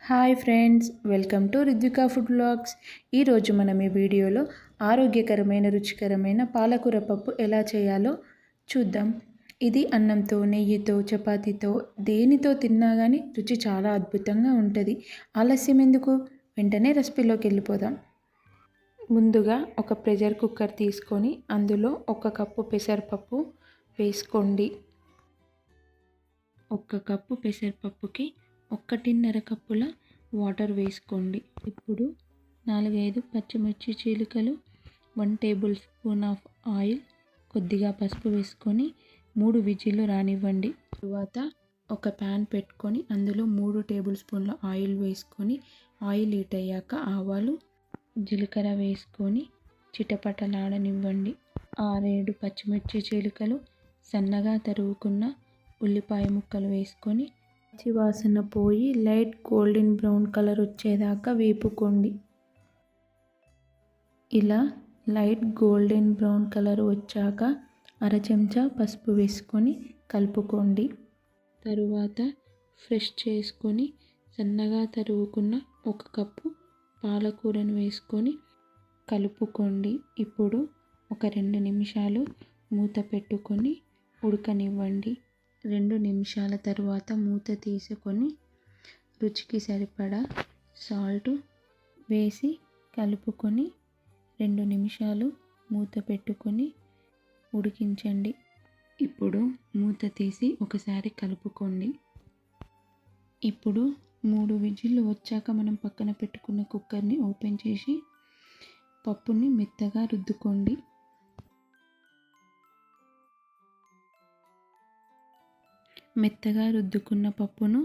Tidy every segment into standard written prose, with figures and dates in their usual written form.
Hi friends, welcome to Ridvika food vlogs. ఈరోజు మనం ఈ వీడియోలో ఆరోగ్యకరమైన రుచికరమైన పాలకూర పప్పు ఎలా చేయాలో చూద్దాం. ఇది అన్నంతో, నెయ్యితో, చపాతీతో దేనితో తిన్నా కానీ రుచి చాలా అద్భుతంగా ఉంటుంది. ఆలస్యం ఎందుకు, వెంటనే రెసిపీలోకి వెళ్ళిపోదాం. ముందుగా ఒక ప్రెషర్ కుక్కర్ తీసుకొని అందులో 1 కప్పు పెసరపప్పు వేసుకోండి. 1 కప్పు పెసరపప్పుకి 1.5 కప్పుల వాటర్ వేసుకోండి. ఇప్పుడు 4-5 పచ్చిమిర్చి చీలికలు, 1 టేబుల్ స్పూన్ ఆఫ్ ఆయిల్, కొద్దిగా పసుపు వేసుకొని 3 విజిల్లు రానివ్వండి. తరువాత ఒక ప్యాన్ పెట్టుకొని అందులో 3 టేబుల్ స్పూన్ల ఆయిల్ వేసుకొని ఆయిల్ హీట్ అయ్యాక ఆవాలు, జీలకర్ర వేసుకొని చిటపటలాడనివ్వండి. 6-7 పచ్చిమిర్చి చీలికలు, సన్నగా తరుగుకున్న ఉల్లిపాయ ముక్కలు వేసుకొని పచ్చివాసన పోయి లైట్ గోల్డెన్ బ్రౌన్ కలర్ వచ్చేదాకా వేపుకోండి. ఇలా లైట్ గోల్డెన్ బ్రౌన్ కలర్ వచ్చాక 1/2 చెంచా పసుపు వేసుకొని కలుపుకోండి. తరువాత ఫ్రెష్ చేసుకొని సన్నగా తరుగుకున్న 1 కప్పు పాలకూరను వేసుకొని కలుపుకోండి. ఇప్పుడు ఒక 2 నిమిషాలు మూత పెట్టుకొని ఉడకనివ్వండి. 2 నిమిషాల తర్వాత మూత తీసుకొని రుచికి సరిపడా సాల్ట్ వేసి కలుపుకొని 2 నిమిషాలు మూత పెట్టుకొని ఉడికించండి. ఇప్పుడు మూత తీసి ఒకసారి కలుపుకోండి. ఇప్పుడు 3 విజిల్లు వచ్చాక మనం పక్కన పెట్టుకున్న కుక్కర్ని ఓపెన్ చేసి పప్పుని మెత్తగా రుద్దుకోండి. మెత్తగా రుద్దుకున్న పప్పును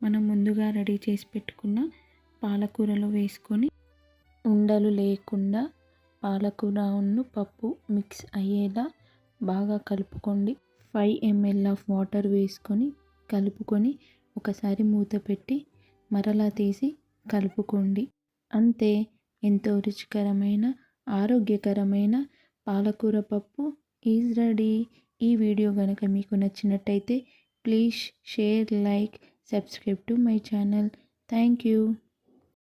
మనం ముందుగా రెడీ చేసి పెట్టుకున్న పాలకూరలో వేసుకొని ఉండలు లేకుండా పాలకూరను పప్పు మిక్స్ అయ్యేలా బాగా కలుపుకోండి. 5 ml ఆఫ్ వాటర్ వేసుకొని కలుపుకొని ఒకసారి మూత పెట్టి మరలా తీసి కలుపుకోండి. అంతే, ఎంతో రుచికరమైన ఆరోగ్యకరమైన పాలకూర పప్పు ఈజ్ రెడీ. ఈ వీడియో కనుక మీకు నచ్చినట్టయితే please share, like, subscribe to my channel. Thank you.